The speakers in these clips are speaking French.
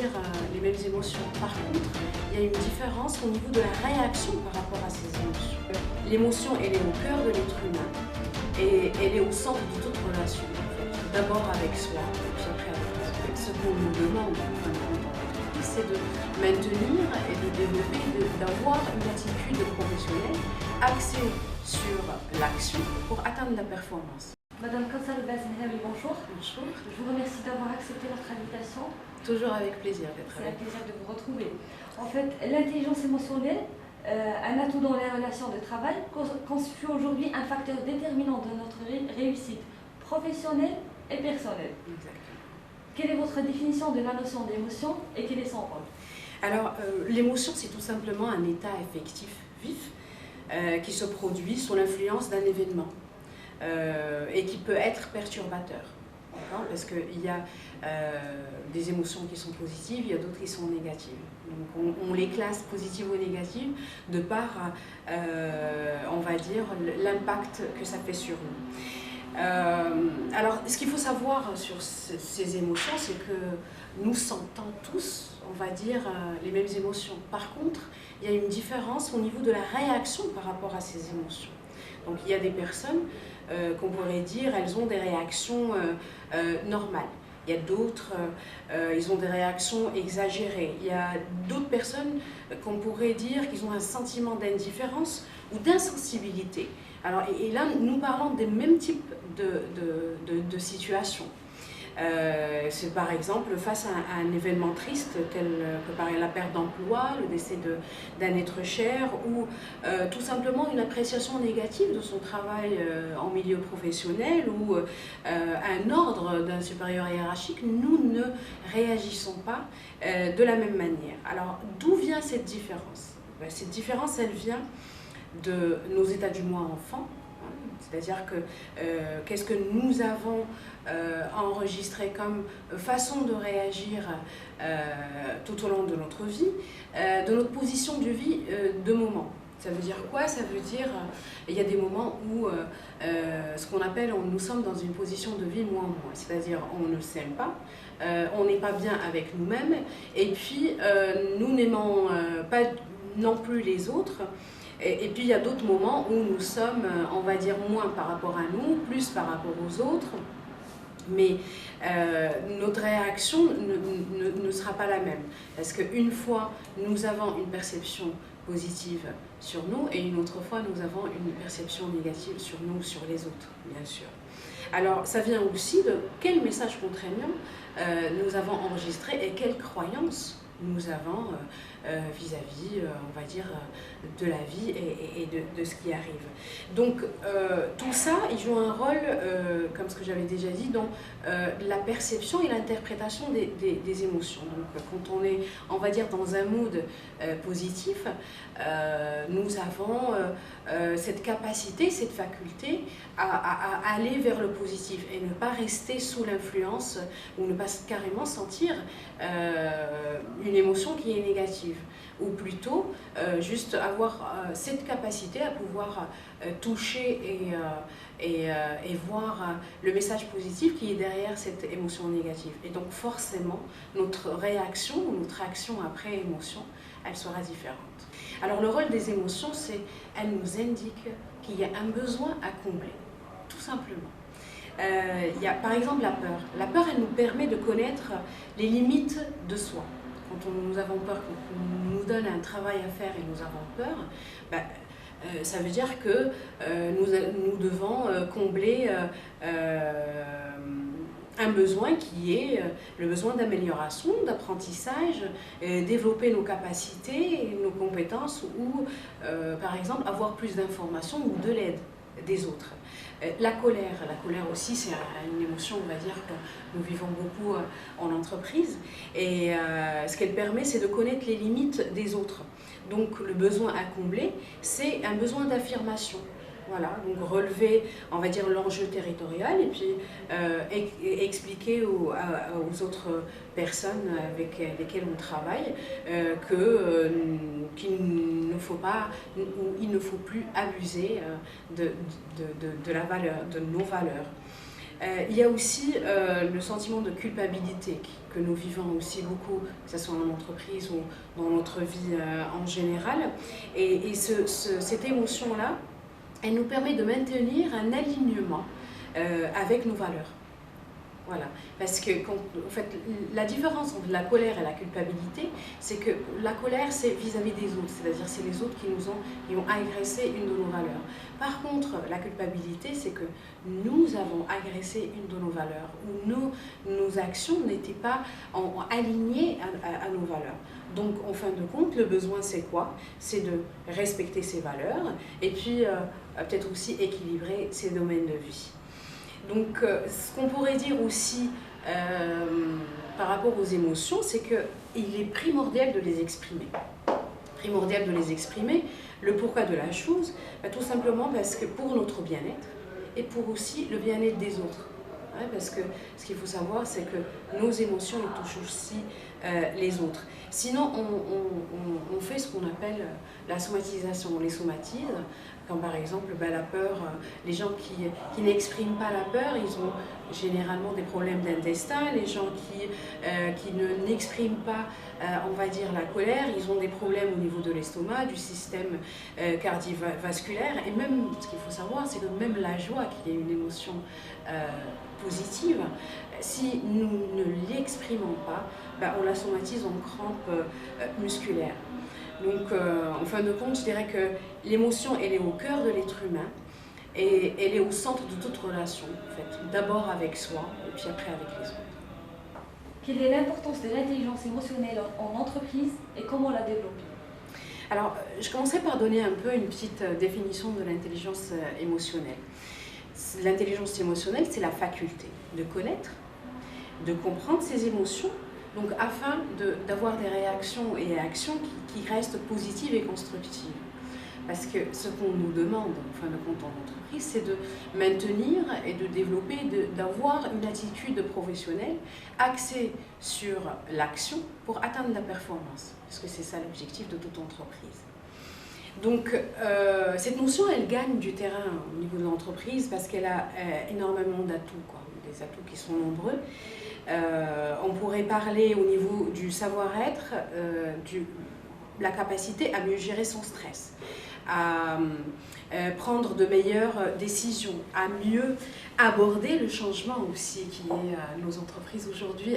dire les mêmes émotions. Par contre, il y a une différence au niveau de la réaction par rapport à ces émotions. L'émotion, elle est au cœur de l'être humain et elle est au centre de toute relation. En fait. D'abord avec soi, et puis après avec les autres. Ce qu'on nous demande, c'est de maintenir et de développer, d'avoir une attitude professionnelle axée sur l'action pour atteindre la performance. Madame Kawsar El-Bazmehnaoui, bonjour. Bonjour. Je vous remercie d'avoir accepté notre invitation. Toujours avec plaisir d'être C'est avec un plaisir de vous retrouver. En fait, l'intelligence émotionnelle, un atout dans les relations de travail, constitue aujourd'hui un facteur déterminant de notre réussite professionnelle et personnelle. Exactement. Quelle est votre définition de la notion d'émotion et quel est son rôle? Alors, l'émotion, c'est tout simplement un état affectif vif qui se produit sous l'influence d'un événement. Et qui peut être perturbateur, parce qu'il y a des émotions qui sont positives, il y a d'autres qui sont négatives. Donc on les classe positives ou négatives de par, on va dire, l'impact que ça fait sur nous. Alors, ce qu'il faut savoir sur ces émotions, c'est que nous sentons tous, on va dire, les mêmes émotions. Par contre, il y a une différence au niveau de la réaction par rapport à ces émotions. Donc il y a des personnes qu'on pourrait dire, elles ont des réactions normales. Il y a d'autres, ils ont des réactions exagérées. Il y a d'autres personnes qu'on pourrait dire qu'ils ont un sentiment d'indifférence ou d'insensibilité. Alors, et là, nous parlons des mêmes types de situations. C'est par exemple face à un événement triste tel que par la perte d'emploi, le décès d'un être cher ou tout simplement une appréciation négative de son travail en milieu professionnel ou un ordre d'un supérieur hiérarchique, nous ne réagissons pas de la même manière. Alors d'où vient cette différence? Cette différence, elle vient de nos états d'humeur enfants. C'est-à-dire que qu'est-ce que nous avons enregistré comme façon de réagir tout au long de notre vie, de notre position de vie de moment. Ça veut dire quoi? Ça veut dire il y a des moments où ce qu'on appelle, nous sommes dans une position de vie moins, c'est-à-dire on ne s'aime pas, on n'est pas bien avec nous-mêmes et puis nous n'aimons pas non plus les autres. Et puis il y a d'autres moments où nous sommes, on va dire, moins par rapport à nous, plus par rapport aux autres, mais notre réaction ne sera pas la même. Parce qu'une fois, nous avons une perception positive sur nous et une autre fois, nous avons une perception négative sur nous, sur les autres, bien sûr. Alors, ça vient aussi de quel message contraignant nous avons enregistré et quelles croyances nous avons vis-à-vis, on va dire, de la vie et de ce qui arrive. Donc, tout ça, il joue un rôle, comme ce que j'avais déjà dit, dans la perception et l'interprétation des émotions. Donc, quand on est, on va dire, dans un mood positif, nous avons cette capacité, cette faculté à aller vers le positif et ne pas rester sous l'influence ou ne pas carrément sentir une émotion qui est négative, ou plutôt juste avoir cette capacité à pouvoir toucher et voir le message positif qui est derrière cette émotion négative. Et donc forcément, notre réaction ou notre action après émotion, elle sera différente. Alors le rôle des émotions, c'est qu'elles nous indiquent qu'il y a un besoin à combler, tout simplement. Il y a par exemple la peur. La peur, elle nous permet de connaître les limites de soi. Quand nous avons peur, qu'on nous donne un travail à faire et nous avons peur, ça veut dire que nous devons combler un besoin qui est le besoin d'amélioration, d'apprentissage, développer nos capacités, nos compétences ou par exemple avoir plus d'informations ou de l'aide des autres. La colère aussi, c'est une émotion, on va dire, que nous vivons beaucoup en entreprise. Et ce qu'elle permet, c'est de connaître les limites des autres. Donc le besoin à combler, c'est un besoin d'affirmation. Voilà, donc relever, on va dire, l'enjeu territorial et puis expliquer aux autres personnes avec lesquelles on travaille qu'il ne faut pas ou il ne faut plus abuser de la valeur, de nos valeurs. Il y a aussi le sentiment de culpabilité que nous vivons aussi beaucoup, que ce soit en entreprise ou dans notre vie en général. Et cette émotion-là, elle nous permet de maintenir un alignement avec nos valeurs. Voilà, parce que en fait, la différence entre la colère et la culpabilité, c'est que la colère, c'est vis-à-vis des autres, c'est-à-dire c'est les autres qui ont agressé une de nos valeurs. Par contre, la culpabilité, c'est que nous avons agressé une de nos valeurs, ou nos actions n'étaient pas alignées à nos valeurs. Donc, en fin de compte, le besoin, c'est quoi? C'est de respecter ces valeurs et puis peut-être aussi équilibrer ces domaines de vie. Donc, ce qu'on pourrait dire aussi par rapport aux émotions, c'est qu'il est primordial de les exprimer. Primordial de les exprimer. Le pourquoi de la chose, tout simplement parce que pour notre bien-être et pour aussi le bien-être des autres. Hein, parce que ce qu'il faut savoir, c'est que nos émotions elles touchent aussi les autres. Sinon, on fait ce qu'on appelle la somatisation. On les somatise. Comme par exemple la peur, les gens qui n'expriment pas la peur, ils ont généralement des problèmes d'intestin. Les gens qui n'expriment pas, on va dire, la colère, ils ont des problèmes au niveau de l'estomac, du système cardiovasculaire. Et même, ce qu'il faut savoir, c'est que même la joie, qui est une émotion positive, si nous ne l'exprimons pas, on la somatise en crampes musculaires. Donc, en fin de compte, je dirais que l'émotion, elle est au cœur de l'être humain et elle est au centre de toute relation, en fait. D'abord avec soi et puis après avec les autres. Quelle est l'importance de l'intelligence émotionnelle en entreprise et comment la développer? Alors, je commencerai par donner un peu une petite définition de l'intelligence émotionnelle. L'intelligence émotionnelle, c'est la faculté de connaître, de comprendre ses émotions, donc afin d'avoir des réactions et actions qui restent positives et constructives. Parce que ce qu'on nous demande, en fin de compte, en entreprise, c'est de maintenir et de développer, d'avoir une attitude professionnelle axée sur l'action pour atteindre la performance. Parce que c'est ça l'objectif de toute entreprise. Donc, cette notion, elle gagne du terrain au niveau de l'entreprise parce qu'elle a énormément d'atouts, des atouts qui sont nombreux. On pourrait parler au niveau du savoir-être, la capacité à mieux gérer son stress, à prendre de meilleures décisions, à mieux aborder le changement aussi qui est nos entreprises aujourd'hui,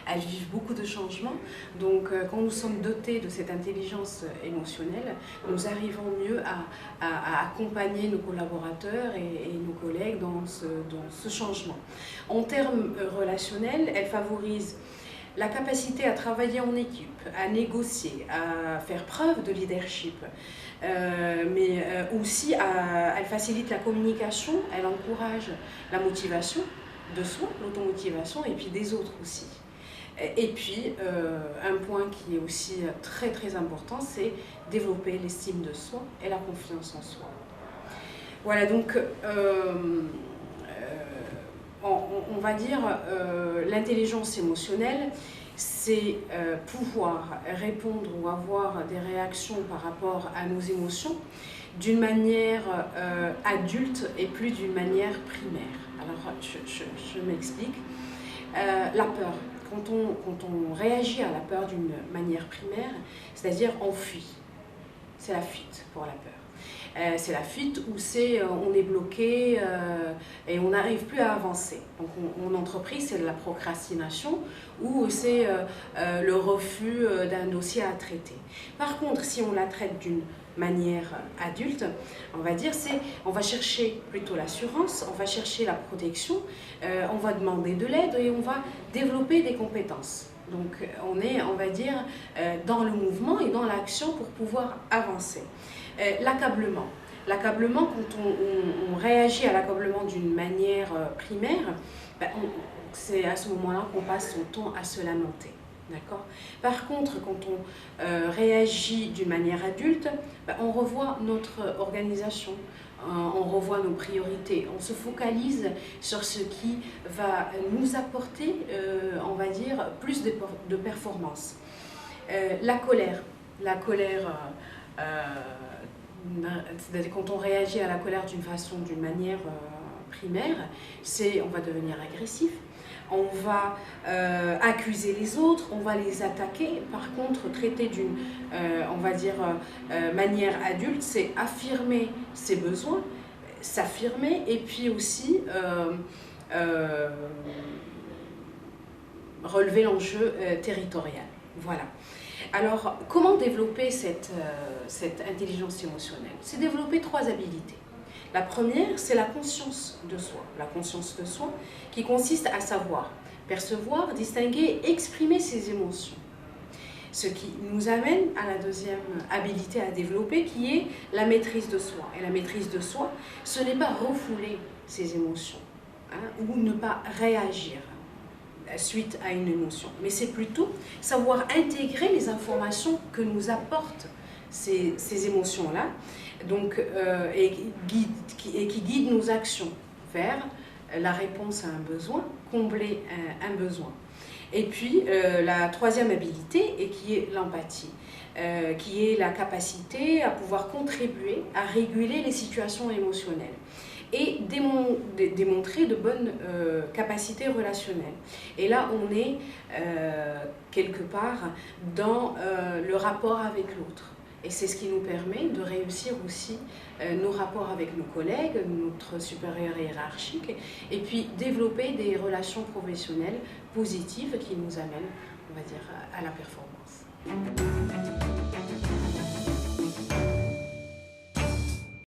elles vivent beaucoup de changements. Donc quand nous sommes dotés de cette intelligence émotionnelle, nous arrivons mieux à accompagner nos collaborateurs et nos collègues dans ce changement. En termes relationnels, elle favorise la capacité à travailler en équipe, à négocier, à faire preuve de leadership, mais aussi elle facilite la communication, elle encourage la motivation de soi, l'automotivation, et puis des autres aussi. Et puis, un point qui est aussi très très important, c'est développer l'estime de soi et la confiance en soi. Voilà, donc on va dire l'intelligence émotionnelle, c'est pouvoir répondre ou avoir des réactions par rapport à nos émotions d'une manière adulte et plus d'une manière primaire. Alors, je m'explique. La peur. Quand on réagit à la peur d'une manière primaire, c'est-à-dire on fuit. C'est la fuite pour la peur. C'est la fuite où on est bloqué et on n'arrive plus à avancer. Donc en entreprise, c'est la procrastination ou c'est le refus d'un dossier à traiter. Par contre, si on la traite d'une manière adulte, on va dire, on va chercher plutôt l'assurance, on va chercher la protection, on va demander de l'aide et on va développer des compétences. Donc on est, on va dire, dans le mouvement et dans l'action pour pouvoir avancer. L'accablement. L'accablement, quand on réagit à l'accablement d'une manière primaire, c'est à ce moment-là qu'on passe son temps à se lamenter. D'accord ? Par contre, quand on réagit d'une manière adulte, on revoit notre organisation, on revoit nos priorités, on se focalise sur ce qui va nous apporter, on va dire, plus de performance. La colère, c'est-à-dire quand on réagit à la colère d'une manière primaire, c'est on va devenir agressif, on va accuser les autres, on va les attaquer. Par contre, traiter d'une, on va dire, manière adulte, c'est affirmer ses besoins, s'affirmer, et puis aussi relever l'enjeu territorial. Voilà. Alors, comment développer cette intelligence émotionnelle? C'est développer 3 habilités. La première, c'est la conscience de soi. La conscience de soi qui consiste à savoir percevoir, distinguer, exprimer ses émotions. Ce qui nous amène à la deuxième habilité à développer, qui est la maîtrise de soi. Et la maîtrise de soi, ce n'est pas refouler ses émotions, ou ne pas réagir suite à une émotion, mais c'est plutôt savoir intégrer les informations que nous apportent ces émotions-là, donc, et qui guident nos actions vers la réponse à un besoin, combler un besoin. Et puis la troisième habilité, et qui est l'empathie, qui est la capacité à pouvoir contribuer à réguler les situations émotionnelles et démontrer de bonnes capacités relationnelles. Et là, on est quelque part dans le rapport avec l'autre. Et c'est ce qui nous permet de réussir aussi nos rapports avec nos collègues, notre supérieur hiérarchique, et puis développer des relations professionnelles positives qui nous amènent, on va dire, à la performance.